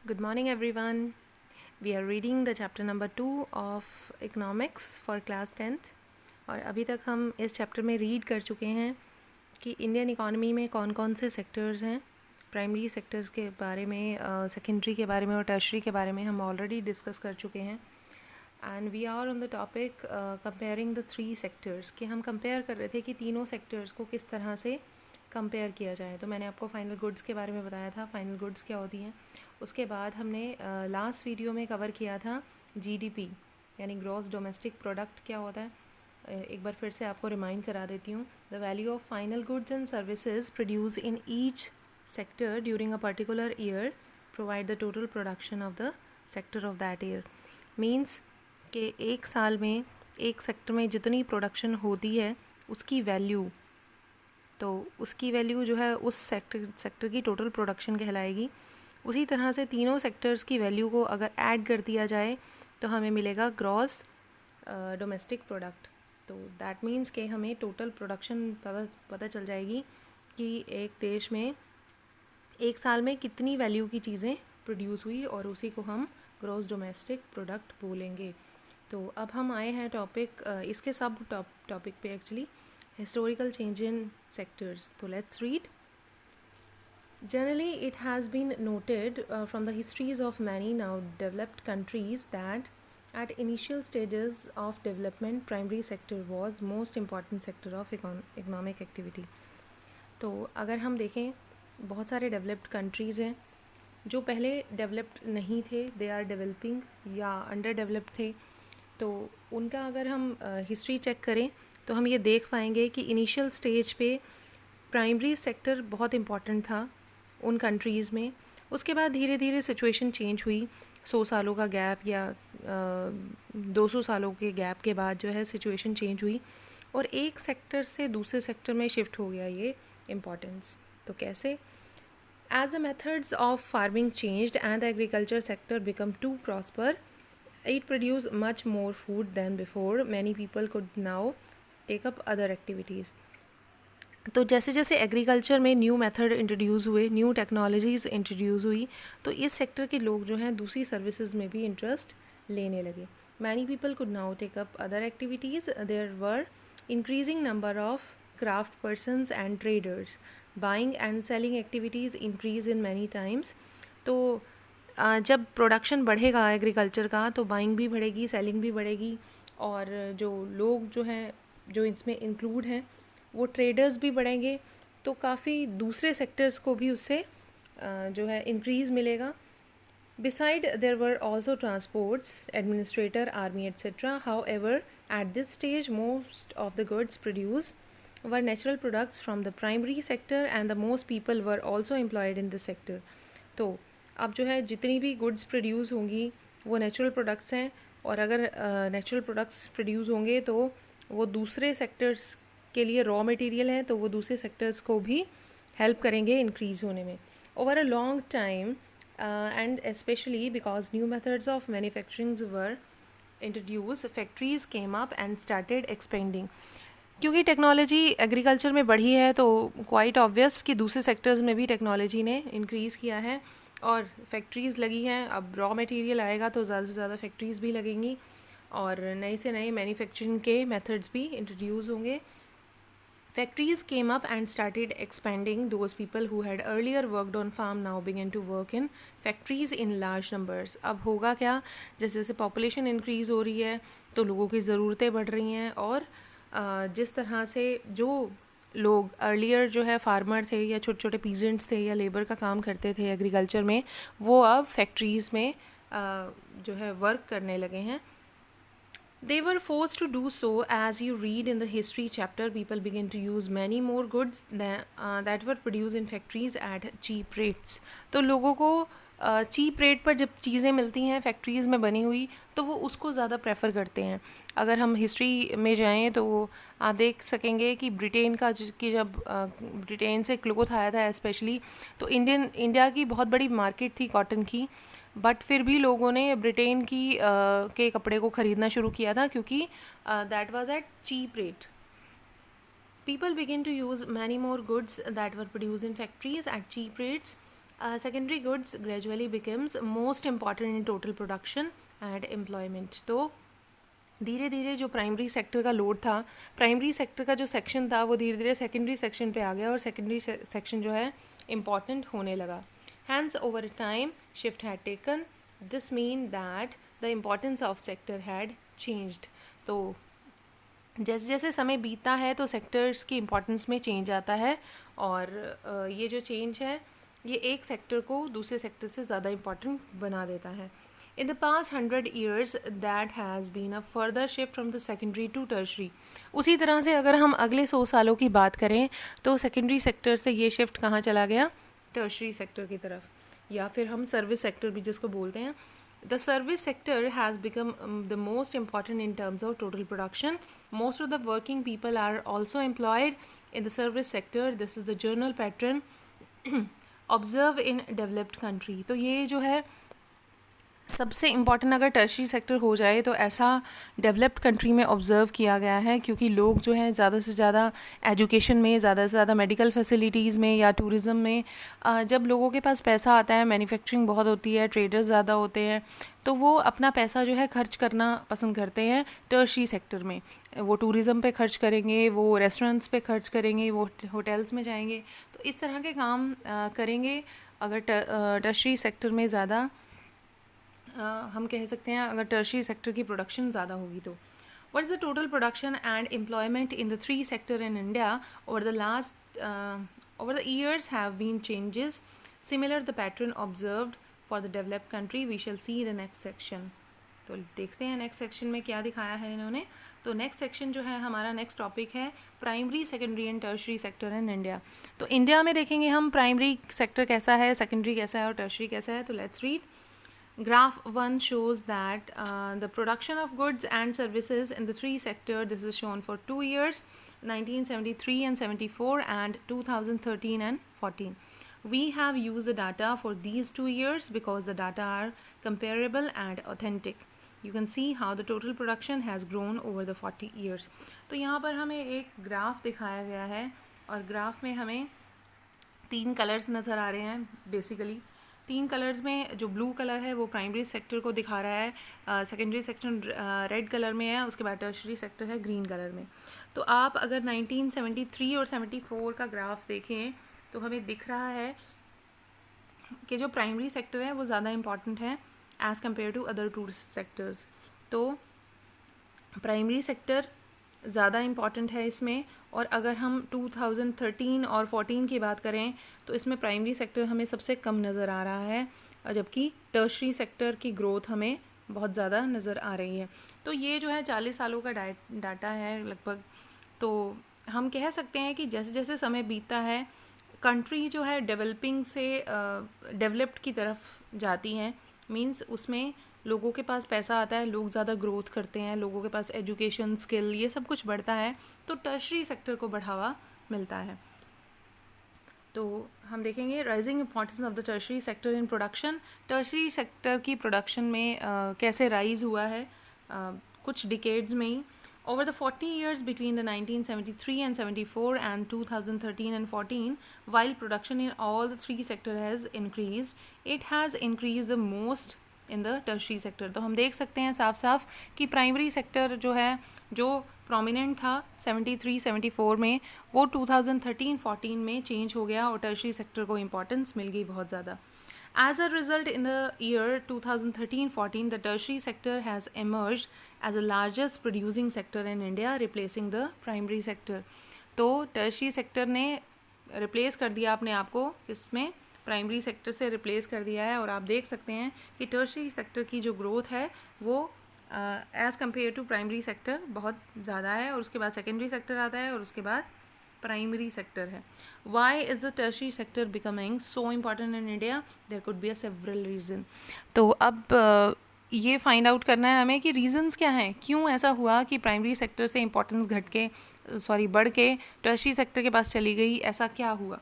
Good morning, everyone. We are reading the chapter number 2 of economics for class 10th. और अभी तक हम इस चैप्टर में रीड कर चुके हैं कि इंडियन इकॉनमी में कौन कौन से सेक्टर्स हैं. प्राइमरी सेक्टर्स के बारे में, सेकेंडरी के बारे में और टर्शरी के बारे में हम ऑलरेडी डिस्कस कर चुके हैं. And we are on the topic comparing the 3 sectors, कि हम कंपेयर कर रहे थे कि तीनों सेक्टर्स को किस तरह से कंपेयर किया जाए. तो मैंने आपको फाइनल गुड्स के बारे में बताया था, फाइनल गुड्स क्या होती हैं. उसके बाद हमने लास्ट वीडियो में कवर किया था जीडीपी यानी ग्रॉस डोमेस्टिक प्रोडक्ट क्या होता है. एक बार फिर से आपको रिमाइंड करा देती हूँ. The value of final goods and services produce in each sector during a particular year provide the total production of the sector of that year. Means कि एक साल में एक सेक्टर में जितनी प्रोडक्शन होती है उसकी वैल्यू, तो उसकी वैल्यू जो है उस सेक्टर की टोटल प्रोडक्शन कहलाएगी. उसी तरह से तीनों सेक्टर्स की वैल्यू को अगर ऐड कर दिया जाए तो हमें मिलेगा ग्रॉस डोमेस्टिक प्रोडक्ट. तो दैट मीन्स कि हमें टोटल प्रोडक्शन पता चल जाएगी कि एक देश में एक साल में कितनी वैल्यू की चीज़ें प्रोड्यूस हुई, और उसी को हम ग्रॉस डोमेस्टिक प्रोडक्ट बोलेंगे. तो अब हम आए हैं टॉपिक, इसके सब टॉपिक पे actually, historical change in sectors. So let's read. Generally, it has been noted from the histories of many now developed countries that at initial stages of development, primary sector was most important sector of economic activity. तो अगर हम देखें, बहुत सारे developed countries हैं जो पहले developed नहीं थे, दे आर डेवलपिंग या अंडर डेवलप्ड थे. तो उनका अगर हम हिस्ट्री चेक करें तो हम ये देख पाएंगे कि इनिशियल स्टेज पे प्राइमरी सेक्टर बहुत इम्पॉर्टेंट था उन कंट्रीज़ में. उसके बाद धीरे धीरे सिचुएशन चेंज हुई. 100 सालों का गैप या 200 सालों के गैप के बाद जो है सिचुएशन चेंज हुई और एक सेक्टर से दूसरे सेक्टर में शिफ्ट हो गया ये इम्पॉर्टेंस. तो कैसे? As the methods of farming changed and the agriculture sector become to prosper, it produced much more food than before. Many people could now take up other activities. तो जैसे जैसे agriculture में new method introduce हुए, new technologies introduce हुई, तो इस sector के लोग जो हैं दूसरी सर्विसेज में भी इंटरेस्ट लेने लगे. Many people could now take up other activities. There were increasing number of craft persons and traders. Buying and selling activities increase in many times. तो जब प्रोडक्शन बढ़ेगा एग्रीकल्चर का तो बाइंग भी बढ़ेगी, सेलिंग भी बढ़ेगी, और जो लोग जो हैं जो इसमें इंक्लूड हैं वो ट्रेडर्स भी बढ़ेंगे. तो काफ़ी दूसरे सेक्टर्स को भी उससे जो है इंक्रीज़ मिलेगा. Beside there were also transports, administrator, army etcetera. However at this stage most of the goods produce were natural products from the primary sector and the most people were also employed in this sector. तो अब जो है जितनी भी goods produce होंगी वो natural products हैं, और अगर नेचुरल प्रोडक्ट्स प्रोड्यूस होंगे तो वो दूसरे सेक्टर्स के लिए रॉ मटेरियल हैं, तो वो दूसरे सेक्टर्स को भी हेल्प करेंगे इंक्रीज़ होने में. Over a long time and specially because new methods of manufacturing were introduce, factories came up and started expanding. क्योंकि टेक्नोलॉजी एग्रीकल्चर में बढ़ी है तो क्वाइट ऑब्वियस कि दूसरे सेक्टर्स में भी टेक्नोलॉजी ने इंक्रीज़ किया है और फैक्ट्रीज़ लगी हैं. अब रॉ मटेरियल आएगा तो ज़्यादा से ज़्यादा फैक्ट्रीज़ भी लगेंगी और नए से नए मैन्युफैक्चरिंग के मेथड्स भी इंट्रोड्यूस होंगे. Factories came up and started expanding. Those people who had earlier worked on farm now began to work in factories in large numbers. अब होगा क्या, जैसे जैसे पॉपुलेशन इंक्रीज़ हो रही है तो लोगों की ज़रूरतें बढ़ रही हैं, और जिस तरह से जो लोग अर्लियर जो है फार्मर थे या छोटे छोटे पीजेंट्स थे या लेबर का काम करते थे एग्रीकल्चर में, वो अब फैक्ट्रीज़ में जो है वर्क करने लगे हैं. They were forced to do so. As you read in the history chapter, people began to use many more goods that were produced in factories at cheap rates. तो लोगों को चीप रेट पर जब चीज़ें मिलती हैं फैक्ट्रीज़ में बनी हुई तो वो उसको ज़्यादा प्रेफर करते हैं. अगर हम हिस्ट्री में जाएं तो आप देख सकेंगे कि ब्रिटेन का कि जब ब्रिटेन से क्लोथ आया था स्पेशली, तो इंडिया की बहुत बड़ी मार्केट थी कॉटन की, बट फिर भी लोगों ने ब्रिटेन की के कपड़े को ख़रीदना शुरू किया था क्योंकि that was at cheap rate. People begin to use many more goods that were produced in factories at cheap rates. Secondary goods gradually becomes most important in total production and employment. तो धीरे धीरे जो primary sector का load था, primary sector का जो section था वो धीरे धीरे सेकेंडरी सेक्शन पे आ गया और सेकेंडरी सेक्शन जो है इम्पॉर्टेंट होने लगा. Hence over time shift had taken, this mean that the importance of sector had changed. तो जैसे जैसे समय बीतता है तो सेक्टर्स की इम्पोर्टेंस में चेंज आता है और ये जो चेंज है ये एक सेक्टर को दूसरे सेक्टर से ज़्यादा इम्पॉर्टेंट बना देता है. In the past 100 years, that has been a further shift from the secondary to tertiary. उसी तरह से अगर हम अगले 100 सालों की बात करें तो सेकेंडरी सेक्टर से ये शिफ्ट कहाँ चला गया, टर्शरी सेक्टर की तरफ, या फिर हम सर्विस सेक्टर भी जिसको बोलते हैं. The service sector has become the most important in terms of total production. Most of the working people are also employed in the service sector. This is the general pattern observed in developed country. तो ये जो है सबसे important अगर tertiary sector हो जाए तो ऐसा डेवलप्ड कंट्री में ऑब्ज़र्व किया गया है, क्योंकि लोग जो हैं ज़्यादा से ज़्यादा एजुकेशन में, ज़्यादा से ज़्यादा मेडिकल फैसिलिटीज़ में या टूरिज़म में, जब लोगों के पास पैसा आता है, मैन्युफैक्चरिंग बहुत होती है, ट्रेडर्स ज़्यादा होते हैं, तो वो अपना पैसा जो है खर्च करना पसंद करते हैं टर्शरी सेक्टर में. वो टूरिज़म पे खर्च करेंगे, वो रेस्टोरेंट्स पे खर्च करेंगे, वो होटल्स में जाएंगे, तो इस तरह के काम करेंगे अगर टर्शरी सेक्टर में ज़्यादा हम कह सकते हैं अगर टर्शरी सेक्टर की प्रोडक्शन ज़्यादा होगी तो. What is the total production and employment in the 3 sector in India over the years have been changes similar the pattern observed for the developed country. We shall see the next section. तो देखते हैं next section में क्या दिखाया है इन्होंने. तो next section जो है हमारा नेक्स्ट टॉपिक है primary, secondary and tertiary sector in India. तो इंडिया में देखेंगे हम प्राइमरी सेक्टर कैसा है, सेकेंडरी कैसा है और टर्शरी कैसा है. तो let's read. Graph 1 shows that the production of goods and services in the 3 sector, this is shown for 2 years, 1973 and 74 and 2013 and 14. We have used the data for these 2 years because the data are comparable and authentic. You can see how the total production has grown over the 40 years. तो यहाँ पर हमें एक graph दिखाया गया है और graph में हमें 3 कलर्स नज़र आ रहे हैं. बेसिकली 3 कलर्स में जो ब्लू कलर है वो प्राइमरी सेक्टर को दिखा रहा है, सेकेंडरी सेक्टर रेड कलर में है, उसके बाद टर्शरी सेक्टर है ग्रीन कलर में. तो आप अगर 1973 और 74 का ग्राफ देखें तो हमें दिख रहा है कि जो प्राइमरी सेक्टर है वो ज़्यादा इम्पॉर्टेंट है as compare to other two sectors. तो प्राइमरी सेक्टर ज़्यादा इम्पॉर्टेंट है इसमें. और अगर हम 2013 और 14 की बात करें तो इसमें प्राइमरी सेक्टर हमें सबसे कम नज़र आ रहा है, जबकि टर्शरी सेक्टर की ग्रोथ हमें बहुत ज़्यादा नज़र आ रही है. तो ये जो है 40 सालों का डाटा है लगभग. तो हम कह सकते हैं कि जैसे जैसे समय बीतता है कंट्री जो है डेवलपिंग से डेवलप्ड की तरफ जाती हैं. मींस उसमें लोगों के पास पैसा आता है, लोग ज़्यादा ग्रोथ करते हैं, लोगों के पास एजुकेशन, स्किल, ये सब कुछ बढ़ता है, तो टर्शरी सेक्टर को बढ़ावा मिलता है. तो हम देखेंगे rising importance of the tertiary sector in production. Tertiary sector की प्रोडक्शन में कैसे राइज हुआ है कुछ डिकेड्स में ही. Over the 40 years between the 1973 and 74 and 2013 and 14, while production in all the 3 sectors has increased, it has increased the most in the tertiary sector. तो हम देख सकते हैं साफ साफ कि प्राइमरी सेक्टर जो है, जो प्रोमिनेंट था 73-74 में, वो 2013-14 में चेंज हो गया और टर्शरी सेक्टर को इम्पोर्टेंस मिल गई बहुत ज़्यादा. As a result, in the year 2013-14, the tertiary sector has emerged as the largest producing sector in India, replacing the primary sector. तो टर्शरी सेक्टर ने रिप्लेस कर दिया अपने आप को, किसमें, प्राइमरी सेक्टर से रिप्लेस कर दिया है. और आप देख सकते हैं कि टर्शरी सेक्टर की जो ग्रोथ है वो as compare to primary sector बहुत ज़्यादा है, और उसके बाद सेकेंडरी सेक्टर आता है और उसके बाद प्राइमरी सेक्टर है. Why is the tertiary sector becoming so important in India? There could be a several reason. तो अब ये फाइंड आउट करना है हमें कि रीजंस क्या हैं, क्यों ऐसा हुआ कि प्राइमरी सेक्टर से इम्पोर्टेंस बढ़ के टर्शरी सेक्टर के पास चली गई, ऐसा क्या हुआ.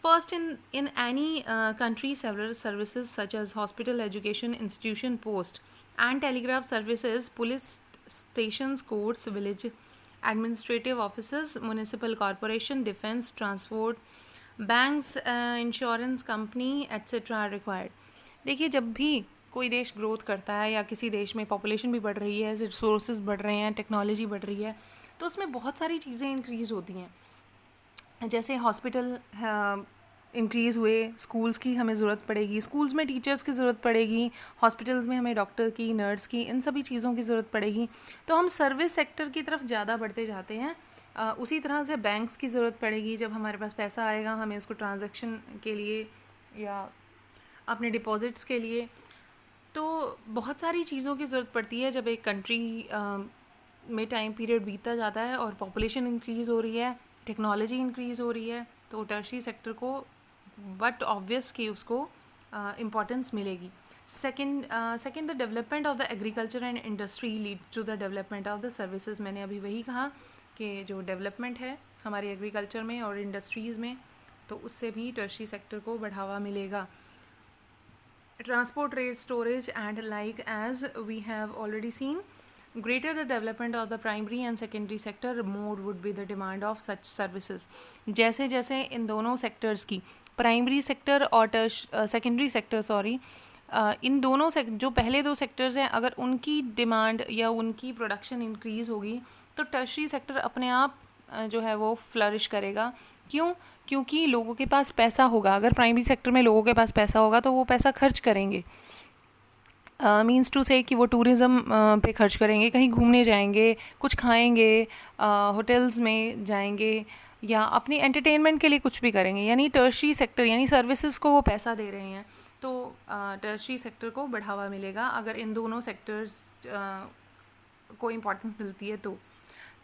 First, in any country, several services such as hospital, education, institution, post and telegraph services, police stations, courts, village administrative offices, municipal corporation, defense, transport, banks, insurance company etcetera are required. देखिए, जब भी कोई देश growth करता है या किसी देश में पॉपुलेशन भी बढ़ रही है, रिसोर्सेज बढ़ रहे हैं, टेक्नोलॉजी बढ़ रही है, तो उसमें बहुत सारी चीज़ें इंक्रीज़ होती हैं। जैसे हॉस्पिटल इंक्रीज़ हुए, स्कूल्स की हमें ज़रूरत पड़ेगी, स्कूल्स में टीचर्स की ज़रूरत पड़ेगी, हॉस्पिटल्स में हमें डॉक्टर की, नर्स की, इन सभी चीज़ों की ज़रूरत पड़ेगी। तो हम सर्विस सेक्टर की तरफ ज़्यादा बढ़ते जाते हैं। उसी तरह से बैंक्स की ज़रूरत पड़ेगी। जब हमारे पास पैसा आएगा, हमें उसको ट्रांजैक्शन के लिए या अपने डिपॉजिट्स के लिए, तो बहुत सारी चीज़ों की ज़रूरत पड़ती है। जब एक कंट्री में टाइम पीरियड बीतता जाता है और पॉपुलेशन इंक्रीज़ हो रही है, टेक्नोलॉजी इंक्रीज़ हो रही है, तो टर्शरी सेक्टर को बट ऑब्वियस कि उसको इम्पॉर्टेंस मिलेगी। Second, the development of the agriculture and industry leads to the development of the services. मैंने अभी वही कहा कि जो डेवलपमेंट है हमारे एग्रीकल्चर में और इंडस्ट्रीज़ में, तो उससे भी टर्शरी सेक्टर को बढ़ावा मिलेगा। Transport, trade, storage, and like as we have already seen, greater the development of the primary and secondary sector, more would be the demand of such services. जैसे जैसे इन दोनों सेक्टर्स की, प्राइमरी सेक्टर और secondary sector, इन दोनों जो पहले दो sectors हैं, अगर उनकी डिमांड या उनकी प्रोडक्शन इंक्रीज़ होगी, तो टर्शरी सेक्टर अपने आप जो है वो फ्लरिश करेगा। क्यों? क्योंकि लोगों के पास पैसा होगा। अगर प्राइमरी सेक्टर में लोगों के पास पैसा होगा तो वो पैसा खर्च करेंगे। मीन्स टू से कि वो टूरिज़्म पे खर्च करेंगे, कहीं घूमने जाएंगे, कुछ खाएंगे, होटल्स में जाएंगे, या अपनी एंटरटेनमेंट के लिए कुछ भी करेंगे। यानी टर्शरी सेक्टर यानी सर्विसेज को वो पैसा दे रहे हैं, तो टर्शरी सेक्टर को बढ़ावा मिलेगा अगर इन दोनों सेक्टर्स को इम्पोर्टेंस मिलती है तो।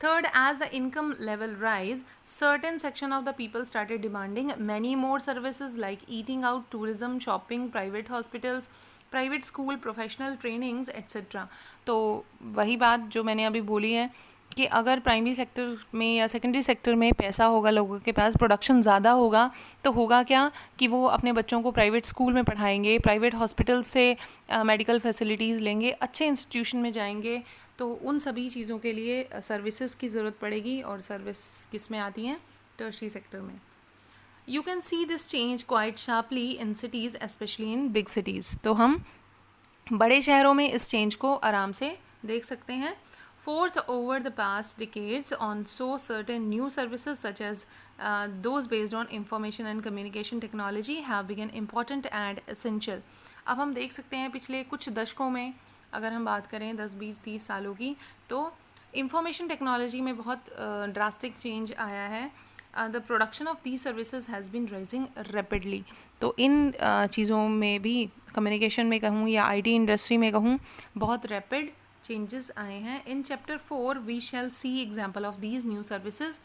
Third, as the income level rise, certain section of the people started demanding many more services like eating out, tourism, shopping, private hospitals, private school, professional trainings, etc. तो वही बात जो मैंने अभी बोली है कि अगर प्राइमरी सेक्टर में या सेकेंडरी सेक्टर में पैसा होगा, लोगों के पास प्रोडक्शन ज़्यादा होगा, तो होगा क्या कि वो अपने बच्चों को प्राइवेट स्कूल में पढ़ाएंगे, प्राइवेट हॉस्पिटल से मेडिकल फैसिलिटीज़ लेंगे, अच्छे इंस्टीट्यूशन में जाएंगे। तो उन सभी चीज़ों के लिए सर्विसेज की ज़रूरत पड़ेगी, और सर्विस किस में आती हैं? टर्शरी सेक्टर में। You can see this change quite sharply in cities, specially in big cities. तो हम बड़े शहरों में इस चेंज को आराम से देख सकते हैं। Fourth, over the past decades, on so certain new services such as those based on information and communication technology have become important and essential. अब हम देख सकते हैं पिछले कुछ दशकों में, अगर हम बात करें 10, 20, 30 सालों की, तो इंफॉर्मेशन टेक्नोलॉजी में बहुत ड्रास्टिक चेंज आया है। The production of the services has been rising rapidly. तो इन चीज़ों में भी, कम्युनिकेशन में कहूँ या आईटी इंडस्ट्री में कहूँ, बहुत रैपिड चेंजेस आए हैं। In chapter 4 we shall see example of these new services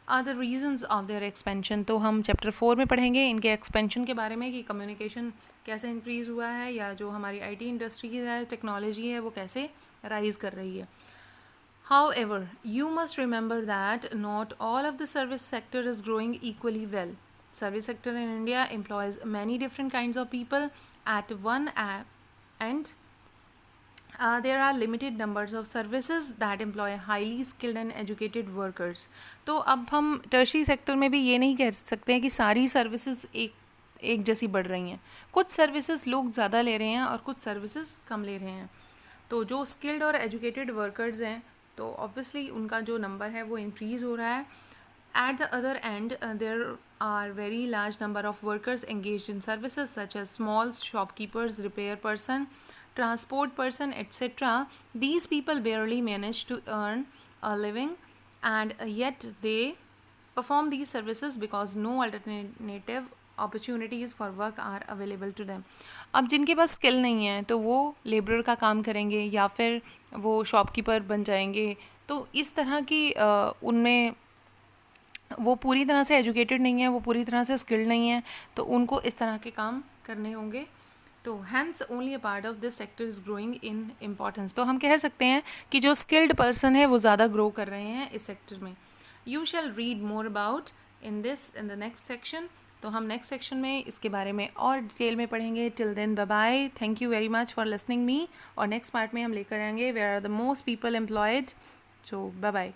are the reasons of their expansion. तो हम चैप्टर 4 में पढ़ेंगे इनके एक्सपेंशन के बारे में, कि कम्युनिकेशन कैसे इंक्रीज़ हुआ है, या जो हमारी आईटी इंडस्ट्री है, टेक्नोलॉजी है, वो कैसे राइज कर रही है। However, you must remember that not all of the service sector is growing equally well. Service sector in India employs many different kinds of people at one and there are limited numbers of services that employ highly skilled and educated workers. तो अब हम tertiary sector में भी ये नहीं कह सकते हैं कि सारी सर्विसेज एक जैसी बढ़ रही हैं। कुछ सर्विसेज लोग ज़्यादा ले रहे हैं और कुछ सर्विसेज कम ले रहे हैं। तो जो स्किल्ड और एजुकेटेड वर्कर्स हैं, तो ऑब्वियसली उनका जो नंबर है वो इंक्रीज़ हो रहा है। At the other end, there are very large number of workers engaged in services such as small shopkeepers, repair person, transport person, etc. These people barely manage to earn a living, and yet they perform these services because no alternative opportunities for work are available to them. अब जिनके पास skill नहीं है तो वो labourer का काम करेंगे या फिर वो शॉपकीपर बन जाएंगे। तो इस तरह की उनमें वो पूरी तरह से एजुकेटेड नहीं है, वो पूरी तरह से स्किल्ड नहीं है, तो उनको इस तरह के काम करने होंगे। तो hence only a part of this sector is growing in importance. तो हम कह सकते हैं कि जो स्किल्ड पर्सन है वो ज़्यादा ग्रो कर रहे हैं इस सेक्टर में। You shall read more about in the next section. तो हम नेक्स्ट सेक्शन में इसके बारे में और डिटेल में पढ़ेंगे। Till then bye bye, thank you very much for listening me. और नेक्स्ट पार्ट में हम लेकर आएंगे where are the most people employed. So bye bye.